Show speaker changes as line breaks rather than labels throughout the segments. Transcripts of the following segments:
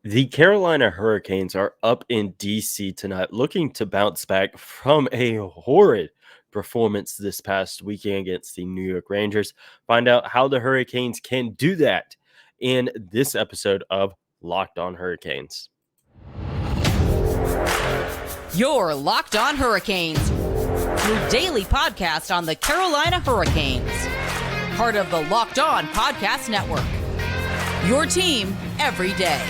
The Carolina Hurricanes are up in DC tonight, looking to bounce back from a horrid performance this past weekend against the New York Rangers. Find out how the Hurricanes can do that in this episode of Locked On Hurricanes.
Your Locked On Hurricanes, your daily podcast on the Carolina Hurricanes, part of the Locked On Podcast Network. Your team every day.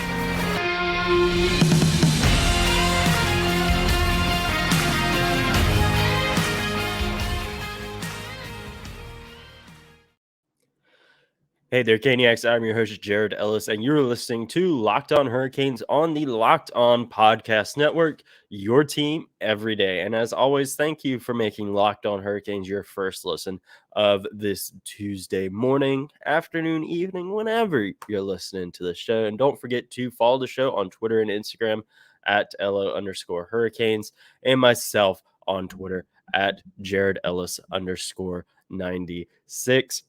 Hey there, Caniacs. I'm your host, Jared Ellis, and you're listening to Locked On Hurricanes on the Locked On Podcast Network, your team every day. And as always, thank you for making Locked On Hurricanes your first listen of this Tuesday morning, afternoon, evening, whenever you're listening to the show. And don't forget to follow the show on Twitter and Instagram at LO_Hurricanes and myself on Twitter at Jared Ellis _96.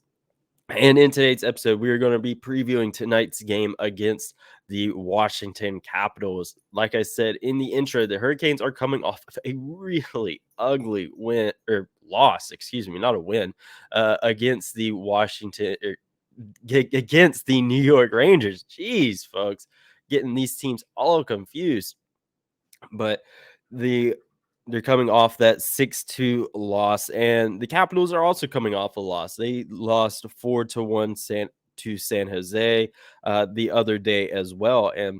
And in today's episode, we are going to be previewing tonight's game against the Washington Capitals. Like I said in the intro, the Hurricanes are coming off of a really ugly loss, not a win, against the against the New York Rangers. Jeez, folks, getting these teams all confused. But they're coming off that 6-2 loss, and the Capitals are also coming off a loss. They lost 4-1 to San Jose the other day as well. And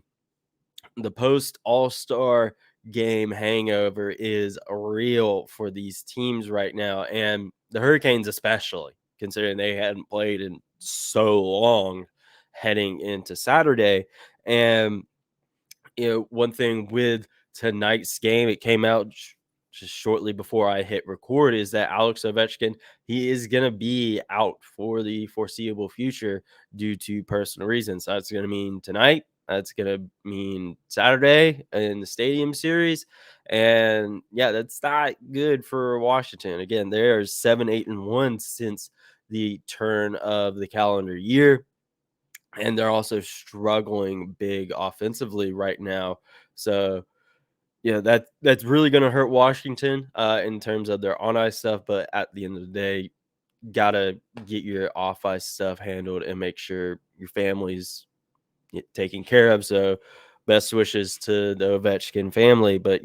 the post All-Star game hangover is real for these teams right now, and the Hurricanes especially, considering they hadn't played in so long heading into Saturday. And one thing with tonight's game, it came out just shortly before I hit record, is that Alex Ovechkin, he is going to be out for the foreseeable future due to personal reasons. That's going to mean tonight. That's going to mean Saturday in the Stadium Series. And yeah, that's not good for Washington. Again, they're 7-8-1 since the turn of the calendar year. And they're also struggling big offensively right now. So, yeah, that's really going to hurt Washington in terms of their on-ice stuff. But at the end of the day, got to get your off-ice stuff handled and make sure your family's taken care of. So best wishes to the Ovechkin family. But,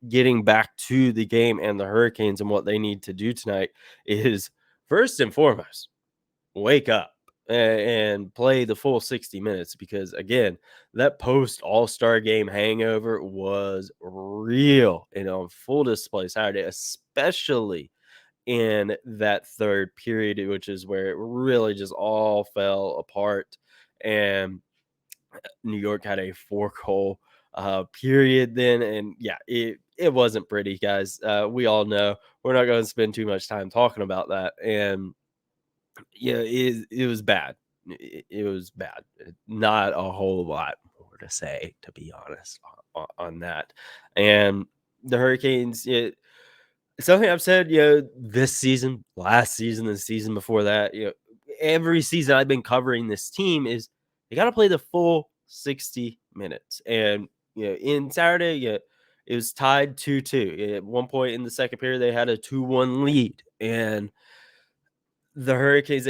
getting back to the game and the Hurricanes and what they need to do tonight is, first and foremost, wake up and play the full 60 minutes, because again, that post All-Star game hangover was real and on full display Saturday, especially in that third period, which is where it really just all fell apart. And New York had a 4-goal period then, and yeah, it wasn't pretty, guys. We all know we're not going to spend too much time talking about that. And yeah, it was bad. It was bad. Not a whole lot more to say, to be honest, on that. And the Hurricanes, something I've said, this season, last season, the season before that, every season I've been covering this team is you got to play the full 60 minutes. And, in Saturday, it was tied 2-2. At one point in the second period, they had a 2-1 lead. And the Hurricanes,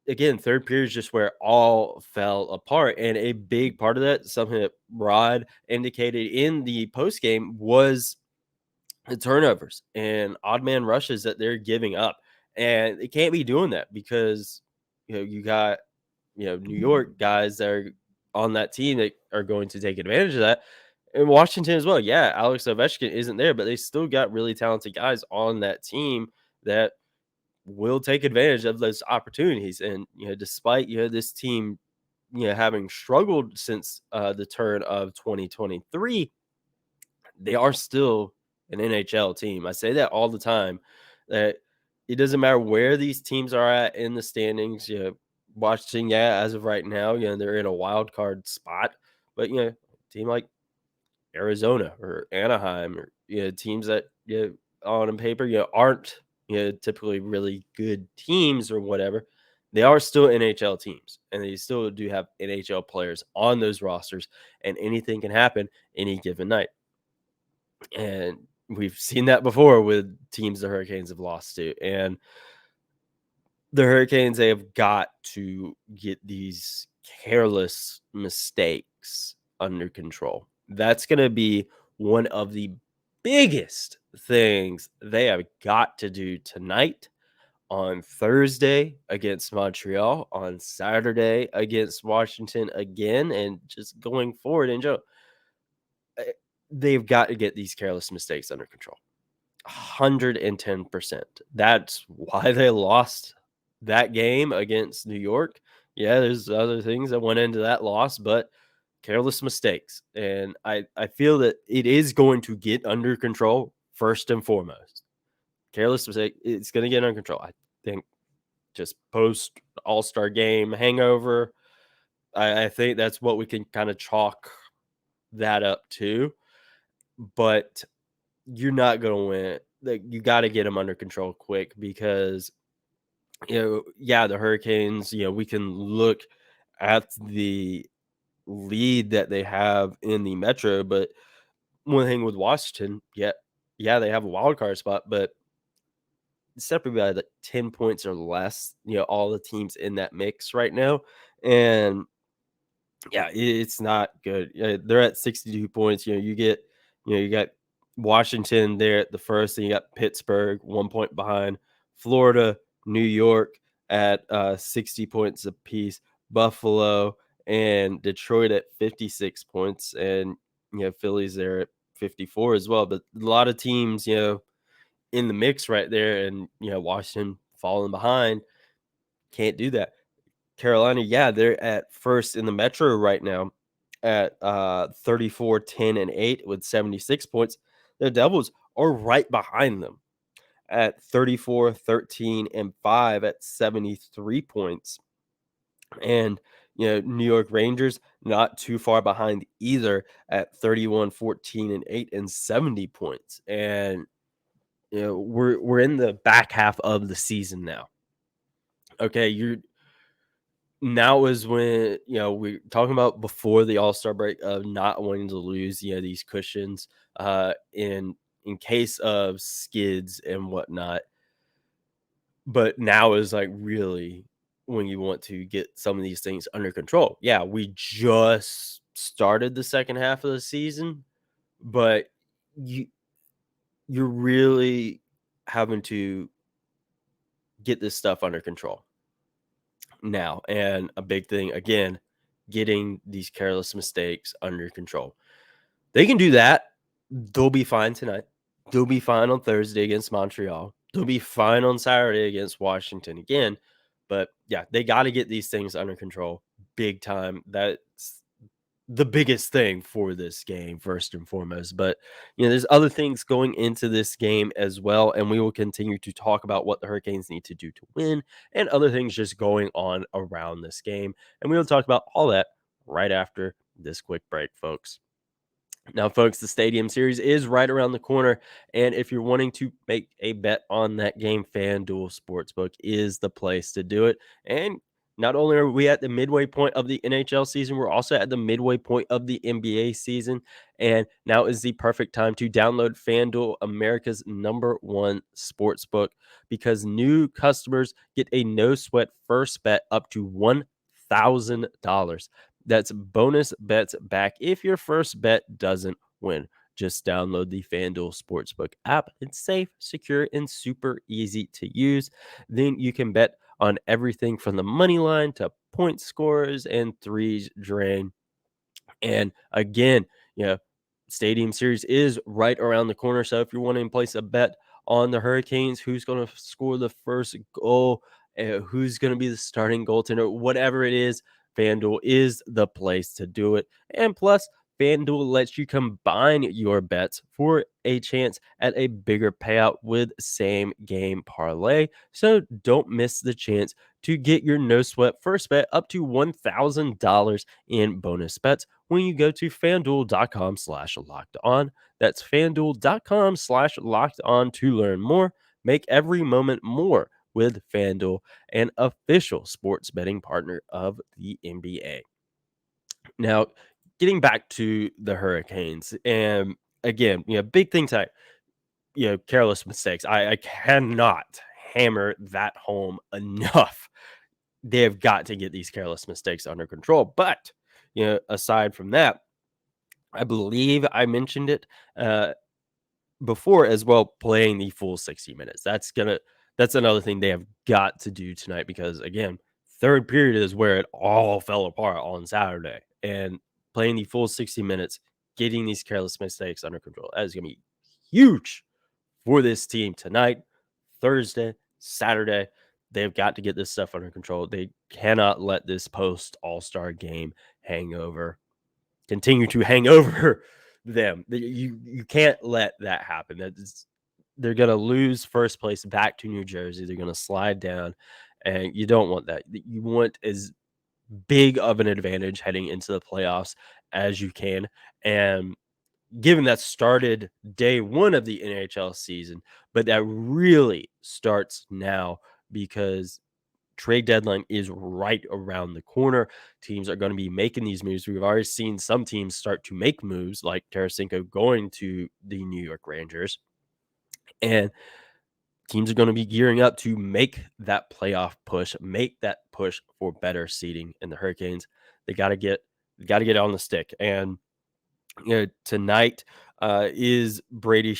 again, third period is just where it all fell apart. And a big part of that, something that Rod indicated in the post game, was the turnovers and odd man rushes that they're giving up. And they can't be doing that because, you got, New York guys that are on that team that are going to take advantage of that. And Washington as well. Yeah, Alex Ovechkin isn't there, but they still got really talented guys on that team that will take advantage of those opportunities. And, despite, this team, having struggled since the turn of 2023, they are still an NHL team. I say that all the time, that it doesn't matter where these teams are at in the standings. Washington, as of right now, they're in a wild card spot, but, a team like Arizona or Anaheim, or, teams that, on paper, aren't, typically really good teams or whatever, they are still NHL teams, and they still do have NHL players on those rosters, and anything can happen any given night. And we've seen that before with teams the Hurricanes have lost to. And the Hurricanes, they have got to get these careless mistakes under control. That's going to be one of the biggest things they have got to do tonight, on Thursday against Montreal, on Saturday against Washington again, and just going forward in general. They've got to get these careless mistakes under control. 110%. That's why they lost that game against New York. Yeah, there's other things that went into that loss, but careless mistakes. And I feel that it is going to get under control first and foremost. Careless mistake, it's going to get under control. I think just post All-Star game hangover, I think that's what we can kind of chalk that up to. But you're not going to win. Like, you got to get them under control quick because, the Hurricanes, we can look at the lead that they have in the Metro, but one thing with Washington, they have a wild card spot, but separately by like 10 points or less, all the teams in that mix right now. And it's not good. They're at 62 points. You got Washington there at the first, and you got Pittsburgh 1 point behind, Florida, New York at 60 points apiece, Buffalo and Detroit at 56 points, and Philly's there at 54 as well. But a lot of teams, in the mix right there, and Washington falling behind, can't do that. Carolina, they're at first in the Metro right now at 34, 10, and 8 with 76 points. The Devils are right behind them at 34, 13, and 5 at 73 points. And, New York Rangers not too far behind either at 31, 14, and 8 and 70 points. And, we're in the back half of the season now. Okay, now is when we're talking about before the All-Star break of not wanting to lose these cushions in case of skids and whatnot, but now is like really when you want to get some of these things under control. We just started the second half of the season, but you're really having to get this stuff under control now. And a big thing, again, getting these careless mistakes under control. They can do that. They'll be fine tonight. They'll be fine on Thursday against Montreal. They'll be fine on Saturday against Washington again. But they got to get these things under control big time. That's the biggest thing for this game, first and foremost. But there's other things going into this game as well, and we will continue to talk about what the Hurricanes need to do to win and other things just going on around this game. And we will talk about all that right after this quick break, folks. Now, folks, the Stadium Series is right around the corner, and if you're wanting to make a bet on that game, FanDuel Sportsbook is the place to do it. And not only are we at the midway point of the NHL season, we're also at the midway point of the NBA season, and now is the perfect time to download FanDuel, America's #1 sportsbook, because new customers get a no-sweat first bet up to $1,000. That's bonus bets back if your first bet doesn't win. Just download the FanDuel Sportsbook app. It's safe, secure, and super easy to use. Then you can bet on everything from the money line to point scores and threes drain. And again, Stadium Series is right around the corner. So if you're wanting to place a bet on the Hurricanes, who's going to score the first goal, who's going to be the starting goaltender, whatever it is, FanDuel is the place to do it. And plus, FanDuel lets you combine your bets for a chance at a bigger payout with same game parlay. So don't miss the chance to get your no sweat first bet up to $1,000 in bonus bets when you go to fanduel.com/locked on. That's fanduel.com/locked on to learn more. Make every moment more with FanDuel, an official sports betting partner of the NBA. Now, getting back to the Hurricanes, and again, big thing tonight, careless mistakes. I cannot hammer that home enough. They have got to get these careless mistakes under control. But, aside from that, I believe I mentioned it before as well, playing the full 60 minutes. That's another thing they have got to do tonight because again, third period is where it all fell apart on Saturday. And playing the full 60 minutes, getting these careless mistakes under control. That is gonna be huge for this team tonight, Thursday, Saturday. They've got to get this stuff under control. They cannot let this post All-Star game hangover continue to hang over them. You can't let that happen. They're going to lose first place back to New Jersey. They're going to slide down, and you don't want that. You want as big of an advantage heading into the playoffs as you can. And given that started day one of the NHL season, but that really starts now because trade deadline is right around the corner. Teams are going to be making these moves. We've already seen some teams start to make moves, like Tarasenko going to the New York Rangers. And teams are going to be gearing up to make that playoff push, make that push for better seeding. In the Hurricanes, they got to get on the stick. And tonight is Brady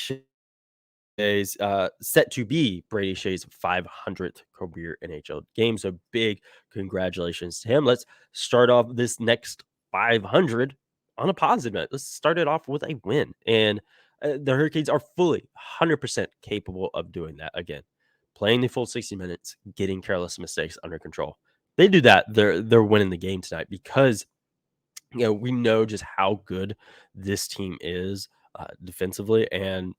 is set to be Brady Shea's 500th career NHL game. So big congratulations to him. Let's start off this next 500 on a positive note. Let's start it off with a win. And the Hurricanes are fully 100% capable of doing that again. Playing the full 60 minutes, getting careless mistakes under control. They do that, they're winning the game tonight because we know just how good this team is defensively. And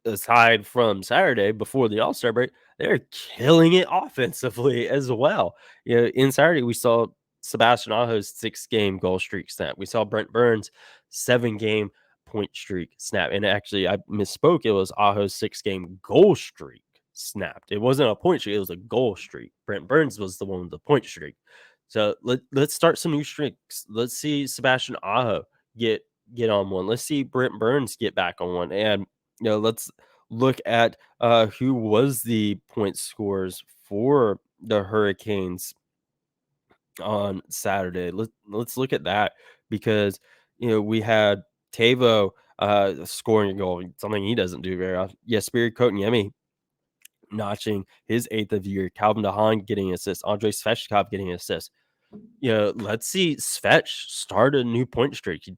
aside from Saturday before the All-Star break, they're killing it offensively as well. In Saturday, we saw Sebastian Aho's 6-game goal streak snap. We saw Brent Burns' 7-game point streak snap. And actually, I misspoke. It was Aho's 6-game goal streak snapped. It wasn't a point streak. It was a goal streak. Brent Burns was the one with the point streak. So let's start some new streaks. Let's see Sebastian Aho get on one. Let's see Brent Burns get back on one. And let's look at who was the point scorers for the Hurricanes on Saturday. Let's look at that because we had Tavo scoring a goal, something he doesn't do very often. Jesperi Kotkaniemi notching his 8th of the year. Calvin DeHaan getting an assist. Andrei Svechnikov getting an assist. Let's see Svech start a new point streak. He's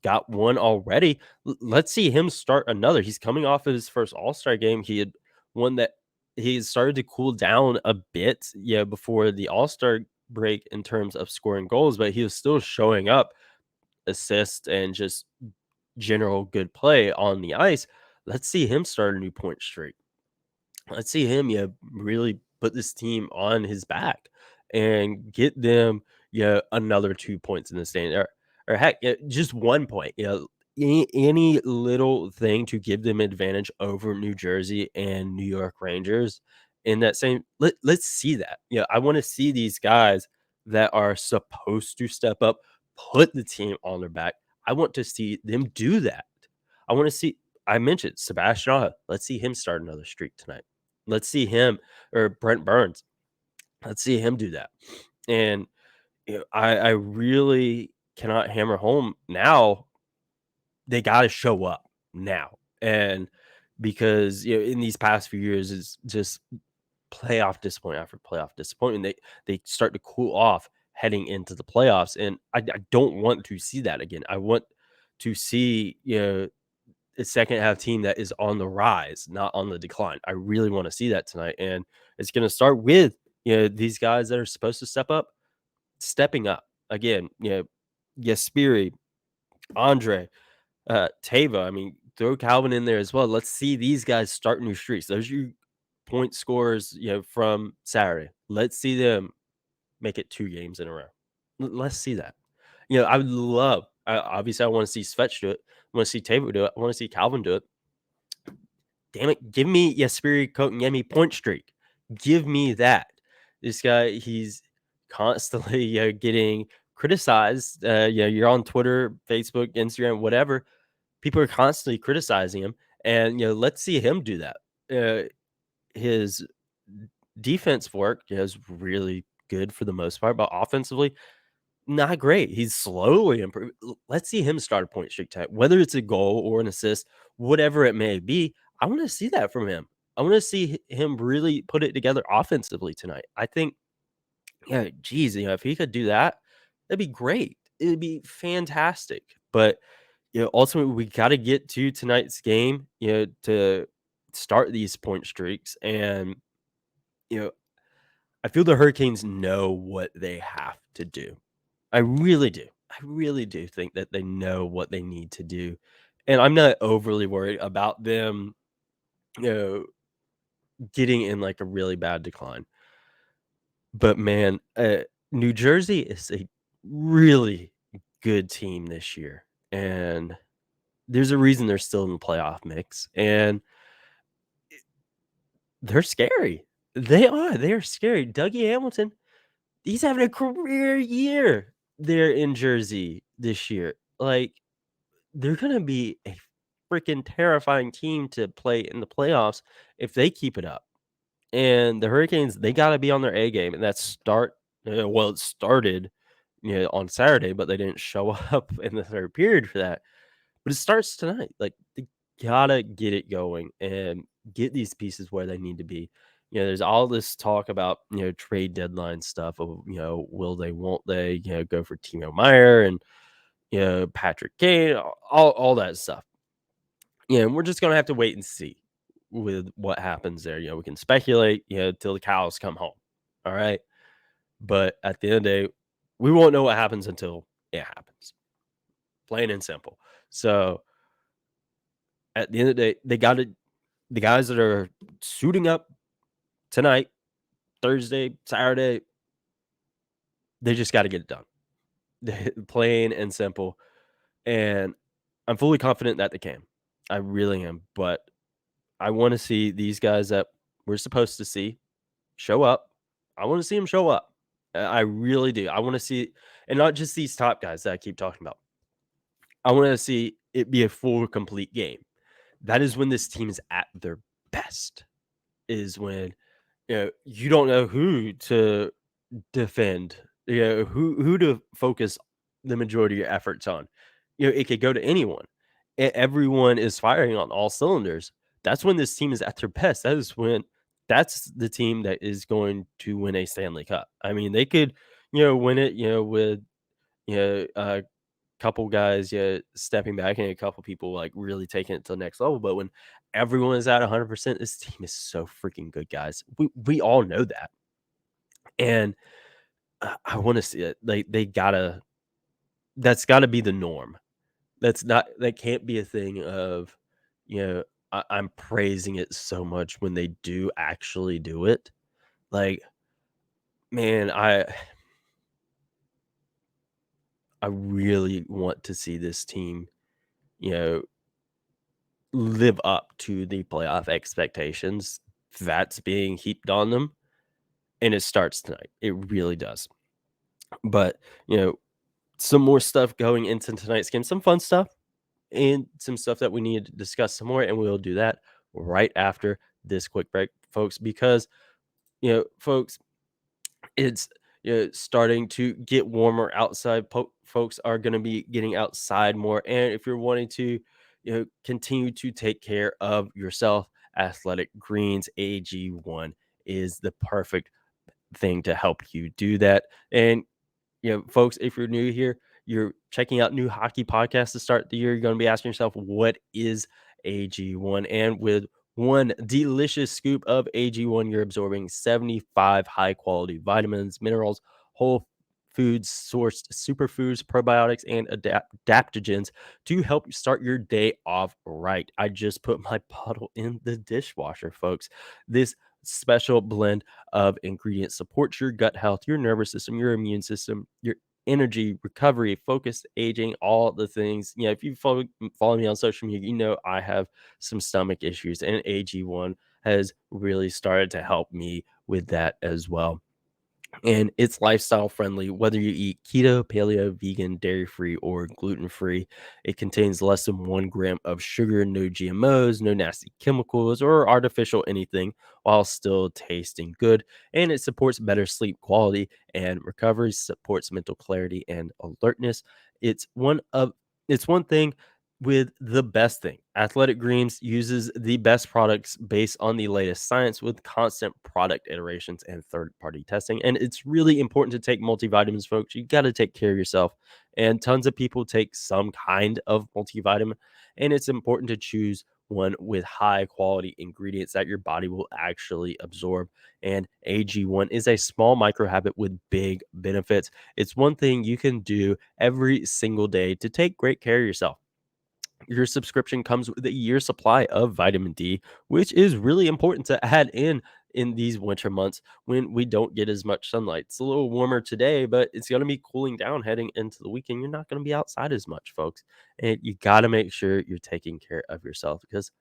got one already. Let's see him start another. He's coming off of his first All-Star game. He had one that he started to cool down a bit, before the All-Star break in terms of scoring goals, but he was still showing up, assist, and just general good play on the ice. Let's see him start a new point streak. Let's see him, really put this team on his back and get them, another 2 points in the stand, or heck, just 1 point. Any little thing to give them advantage over New Jersey and New York Rangers in that same. Let's see that. I want to see these guys that are supposed to step up, put the team on their back. I want to see them do that. I want to see. I mentioned Sebastian Aho. Let's see him start another streak tonight. Let's see him, or Brent Burns. Let's see him do that. And I really cannot hammer home now. They got to show up now. And because in these past few years, it's just playoff disappointment after playoff disappointment. They start to cool off heading into the playoffs. And I don't want to see that again. I want to see a second half team that is on the rise, not on the decline. I really want to see that tonight. And it's going to start with, these guys that are supposed to step up, stepping up again. Jesperi, Andre, Tava. I mean, throw Calvin in there as well. Let's see these guys start new streaks. Those are your point scorers, from Saturday. Let's see them make it 2 games in a row. Let's see that. I would love. Obviously, I want to see Svech do it. I want to see Tavo do it. I want to see Calvin do it. Damn it, give me Jesperi Kotkaniemi point streak. Give me that. This guy, he's constantly getting criticized. You're on Twitter, Facebook, Instagram, whatever. People are constantly criticizing him, and let's see him do that. His defense work is really good for the most part, but offensively, not great. He's slowly improving. Let's see him start a point streak tonight, whether it's a goal or an assist, whatever it may be. I want to see that from him. I want to see him really put it together offensively tonight. I think, yeah, geez, if he could do that, that'd be great. It'd be fantastic. But ultimately, we got to get to tonight's game, to start these point streaks. And I feel the Hurricanes know what they have to do. I really do. I really do think that they know what they need to do. And I'm not overly worried about them, you know, getting in like a really bad decline. But man, New Jersey is a really good team this year. And there's a reason they're still in the playoff mix. And they're scary. They are. They're scary. Dougie Hamilton, he's having a career year there in Jersey this year. Like, they're gonna be a freaking terrifying team to play in the playoffs if they keep it up. And the Hurricanes, they gotta be on their A game, and that it started, on Saturday, but they didn't show up in the third period for that. But it starts tonight. Like, they gotta get it going and get these pieces where they need to be. There's all this talk about, trade deadline stuff of, will they, won't they, go for Timo Meyer and, Patrick Kane, all that stuff. And we're just gonna have to wait and see with what happens there. We can speculate, till the cows come home. All right. But at the end of the day, we won't know what happens until it happens. Plain and simple. So at the end of the day, the guys that are suiting up tonight, Thursday, Saturday, they just got to get it done. Plain and simple. And I'm fully confident that they can. I really am. But I want to see these guys that we're supposed to see show up. I want to see them show up. I really do. I want to see, and not just these top guys that I keep talking about. I want to see it be a full, complete game. That is when this team is at their best. Is when you don't know who to defend, who to focus the majority of your efforts on. It could go to anyone. Everyone is firing on all cylinders. That's when this team is at their best. That's the team that is going to win a Stanley Cup. I mean, they could, win it, with, a couple guys, stepping back and a couple people like really taking it to the next level. But when everyone is at 100%, this team is so freaking good, guys. We all know that. And I want to see it. That's gotta be the norm. That can't be a thing of, I'm praising it so much when they do actually do it. Like, man, I really want to see this team, you know, live up to the playoff expectations that's being heaped on them. And it starts tonight. It really does. But, some more stuff going into tonight's game, some fun stuff and some stuff that we need to discuss some more. And we'll do that right after this quick break, folks, because, folks, it's starting to get warmer outside. Folks are going to be getting outside more. And if you're wanting to, continue to take care of yourself, Athletic Greens AG1 is the perfect thing to help you do that. And folks, if you're new here, you're checking out new hockey podcasts to start the year, you're going to be asking yourself, what is AG1? And with one delicious scoop of AG1, you're absorbing 75 high quality vitamins, minerals, whole foods sourced superfoods, probiotics, and adaptogens to help you start your day off right. I just put my bottle in the dishwasher, folks. This special blend of ingredients supports your gut health, your nervous system, your immune system, your energy, recovery, focus, aging, all the things. If you follow me on social media, I have some stomach issues, and AG1 has really started to help me with that as well. And it's lifestyle friendly, whether you eat keto, paleo, vegan, dairy free, or gluten free. It contains less than 1 gram of sugar, no GMOs, no nasty chemicals, or artificial anything, while still tasting good. And it supports better sleep quality and recovery, supports mental clarity and alertness. It's one of it's one thing with the best thing. Athletic Greens uses the best products based on the latest science with constant product iterations and third party testing. And it's really important to take multivitamins, folks. You got to take care of yourself. And tons of people take some kind of multivitamin. And it's important to choose one with high quality ingredients that your body will actually absorb. And AG1 is a small micro habit with big benefits. It's one thing you can do every single day to take great care of yourself. Your subscription comes with a year's supply of vitamin D, which is really important to add in these winter months when we don't get as much sunlight. It's a little warmer today, but it's going to be cooling down heading into the weekend. You're not going to be outside as much, folks. And you got to make sure you're taking care of yourself because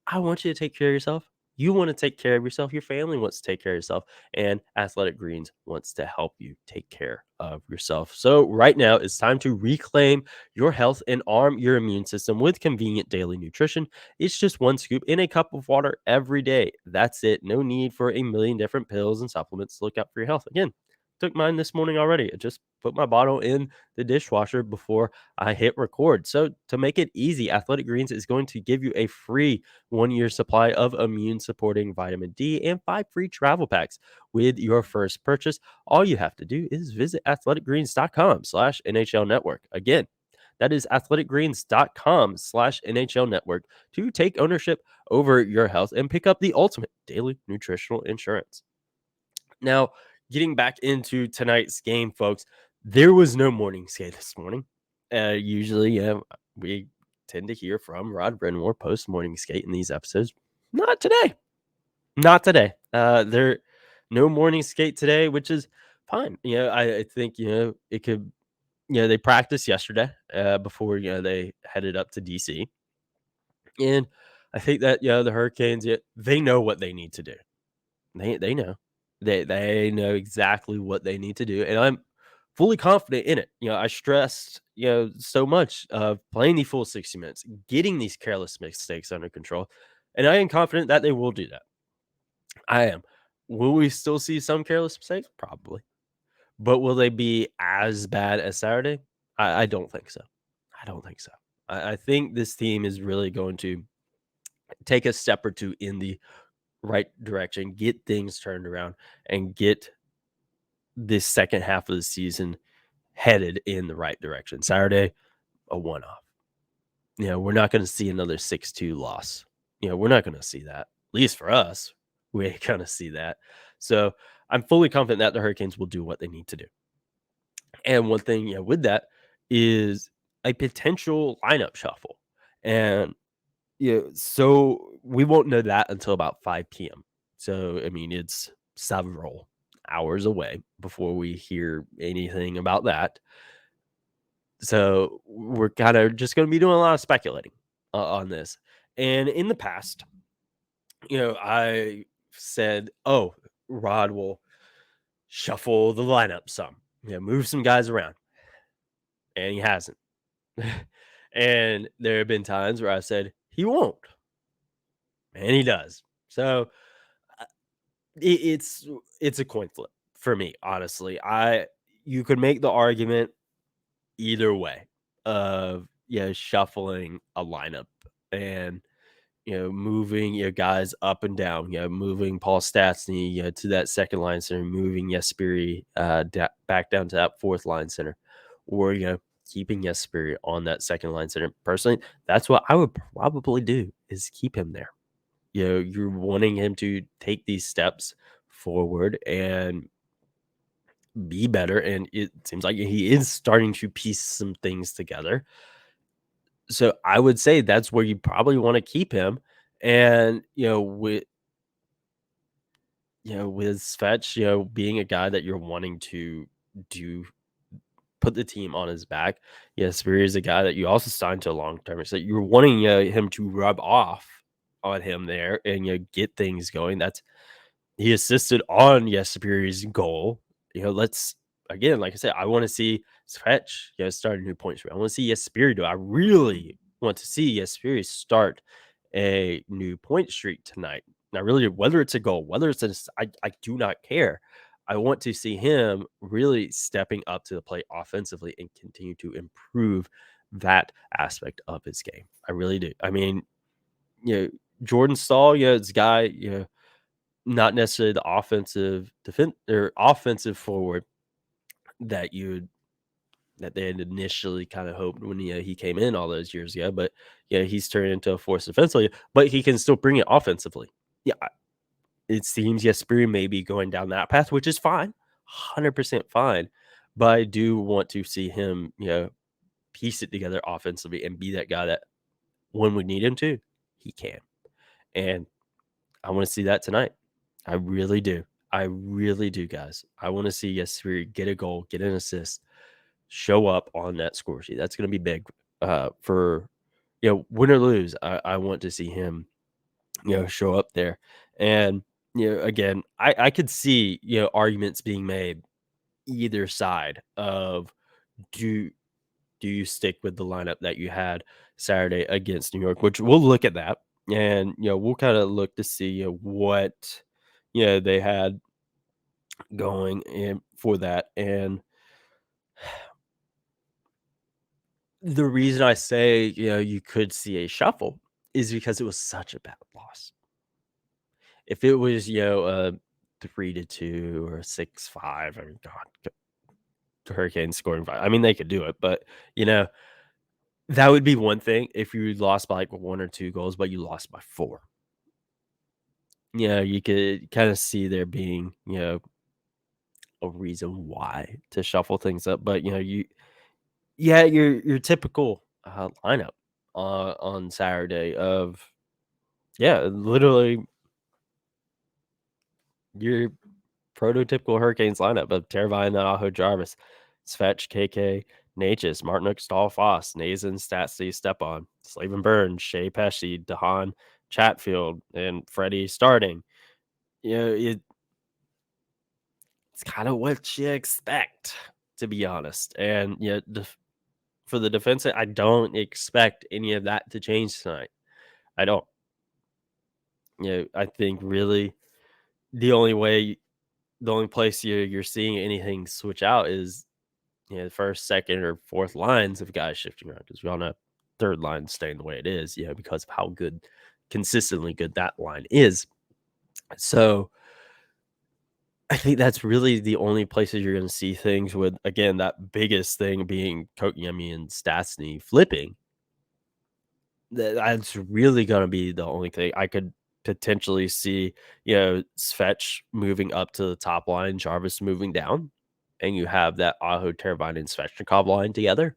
I want you to take care of yourself. You want to take care of yourself. Your family wants to take care of yourself. And Athletic Greens wants to help you take care of yourself. So, right now, it's time to reclaim your health and arm your immune system with convenient daily nutrition. It's just one scoop in a cup of water every day. That's it. No need for a million different pills and supplements to look out for your health. Again, took mine this morning already. I just put my bottle in the dishwasher before I hit record. So, to make it easy, Athletic Greens is going to give you a free 1 year supply of immune supporting vitamin D and 5 free travel packs with your first purchase. All you have to do is visit athleticgreens.com/NHL network. Again, that is athleticgreens.com/NHL network to take ownership over your health and pick up the ultimate daily nutritional insurance. Now, getting back into tonight's game, folks, there was no morning skate this morning. Usually, we tend to hear from Rod Brind'amour post morning skate in these episodes. Not today. Not today. There no morning skate today, which is fine. I think it could. They practiced yesterday before they headed up to DC, and I think that the Hurricanes they know what they need to do. They know. They know exactly what they need to do, and I'm fully confident in it. I stressed, so much of playing the full 60 minutes, getting these careless mistakes under control, and I am confident that they will do that. I am. Will we still see some careless mistakes? Probably. But will they be as bad as Saturday? I don't think so. I don't think so. I think this team is really going to take a step or two in the right direction, get things turned around, and get this second half of the season headed in the right direction. Saturday, a one off. We're not going to see another 6-2 loss. We're not going to see that. At least for us, we ain't going to see that. So I'm fully confident that the Hurricanes will do what they need to do. And one thing, with that is a potential lineup shuffle. And so we won't know that until about 5 p.m. So, I mean, it's several hours away before we hear anything about that. So we're kind of just going to be doing a lot of speculating on this. And in the past, I said, oh, Rod will shuffle the lineup some, move some guys around. And he hasn't. And there have been times where I said he won't. And he does. So it's a coin flip for me, honestly. You could make the argument either way of shuffling a lineup and moving your guys up and down, moving Paul Stastny to that second line center, moving Jesperi back down to that fourth line center, or keeping Jesperi on that second line center. Personally, that's what I would probably do, is keep him there. You're wanting him to take these steps forward and be better, and it seems like he is starting to piece some things together. So I would say that's where you probably want to keep him. And with Svetch, being a guy that you're wanting to put the team on his back. Spear is a guy that you also signed to a long term. So you're wanting him to rub off on him there and get things going. That's He assisted on Yesperi's goal. Let's again, like I said, I want to see Fetch, start a new point streak. I want to see Yesperi do it. I really want to see Yesperi start a new point streak tonight. Now, really, whether it's a goal, whether it's I do not care. I want to see him really stepping up to the plate offensively and continue to improve that aspect of his game. I really do. I mean, Jordan Stahl, it's a guy, not necessarily the offensive defense or offensive forward that that they had initially kind of hoped when he came in all those years ago, but he's turned into a force defensively, but he can still bring it offensively. Yeah, it seems Jesperi may be going down that path, which is fine, 100% fine. But I do want to see him, piece it together offensively and be that guy that when we need him to, he can. And I want to see that tonight. I really do. I really do, guys. I want to see Jesperi get a goal, get an assist, show up on that score sheet. That's going to be big for win or lose. I want to see him show up there. And again, I could see arguments being made either side of do you stick with the lineup that you had Saturday against New York, which we'll look at that. And we'll kind of look to see what they had going in for that. And the reason I say, you could see a shuffle is because it was such a bad loss. If it was, a 3-2 or 6-5, I mean, God, the Hurricanes scoring 5. I mean, they could do it, but that would be one thing if you lost by like 1 or 2 goals, but you lost by 4. You could kind of see there being, a reason why to shuffle things up. But your typical lineup on Saturday of literally your prototypical Hurricanes lineup of Teravainen, Aho, Jarvis, Svetch, KK, Natchez, Martinook, Stahl, Foss, Nazen, Statsy, Stepan, Slaven Burns, Shea Pesci, Dahan, Chatfield, and Freddie starting. It's kind of what you expect, to be honest. And for the defense, I don't expect any of that to change tonight. I don't. I think really the only place you're seeing anything switch out is the first, second, or fourth lines of guys shifting around, because we all know third line staying the way it is, because of how consistently good that line is. So I think that's really the only places you're going to see things with, again, that biggest thing being Kotkaniemi and Stastny flipping. That's really going to be the only thing. I could potentially see, Svetch moving up to the top line, Jarvis moving down, and you have that Aho, Teravainen, and Svechnikov line together.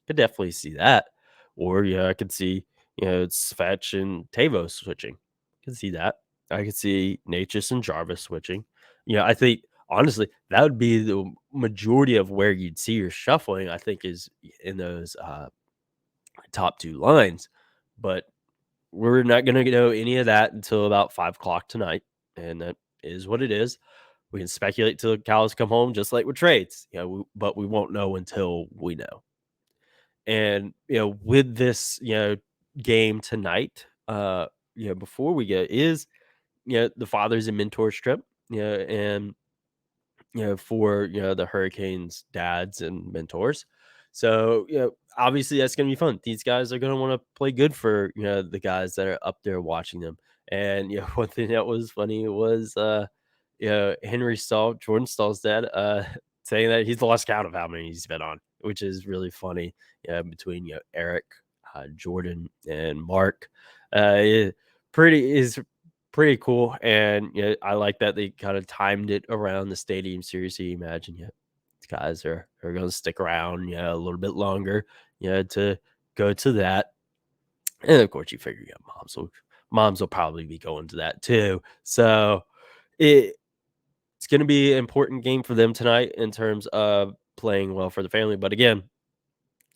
Could definitely see that. Or I could see, Svetch and Tavo switching. Could see that. I could see Natchez and Jarvis switching. I think honestly that would be the majority of where you'd see your shuffling. I think is in those top 2 lines, but we're not going to know any of that until about 5:00 tonight, and that is what it is. We can speculate till the cows come home, just like with trades, but we won't know until we know. And with this game tonight, before we get is the fathers and mentors trip, and for the Hurricanes dads and mentors. So obviously that's gonna be fun. These guys are gonna want to play good for the guys that are up there watching them. And one thing that was funny was Henry Stahl, Jordan Stahl's dad, saying that he's lost count of how many he's been on, which is really funny. Between Eric, Jordan, and Mark, is pretty cool. And I like that they kind of timed it around the Stadium Series. So you imagine, these guys are going to stick around, a little bit longer, to go to that. And of course, you figure, moms will probably be going to that too. So it's going to be an important game for them tonight in terms of playing well for the family. But again,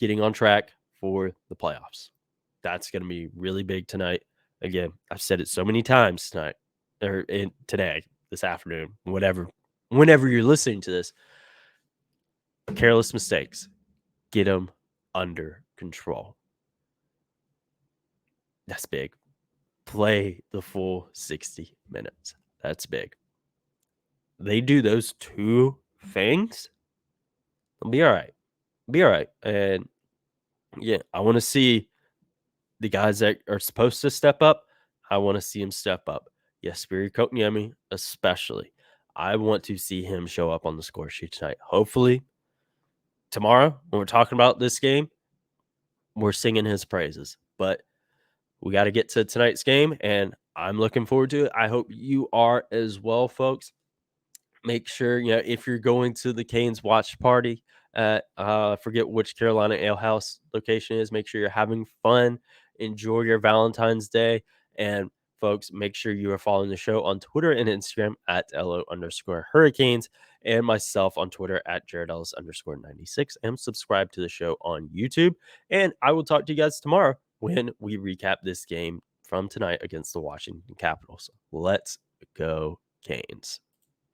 getting on track for the playoffs. That's going to be really big tonight. Again, I've said it so many times tonight or today. this afternoon, whenever you're listening to this, careless mistakes, get them under control. That's big. Play the full 60 minutes. That's big. They do those two things, they'll be all right. Be all right. And yeah, I want to see the guys that are supposed to step up. I want to see him step up. Jesperi Kotkaniemi, especially. I want to see him show up on the score sheet tonight. Hopefully, tomorrow, when we're talking about this game, we're singing his praises. But we got to get to tonight's game, and I'm looking forward to it. I hope you are as well, folks. Make sure, if you're going to the Canes watch party at, I forget which Carolina Ale House location is, make sure you're having fun. Enjoy your Valentine's Day. And folks, make sure you are following the show on Twitter and Instagram at LO_Hurricanes and myself on Twitter at JaredEllis_96 and subscribe to the show on YouTube. And I will talk to you guys tomorrow when we recap this game from tonight against the Washington Capitals. Let's go, Canes.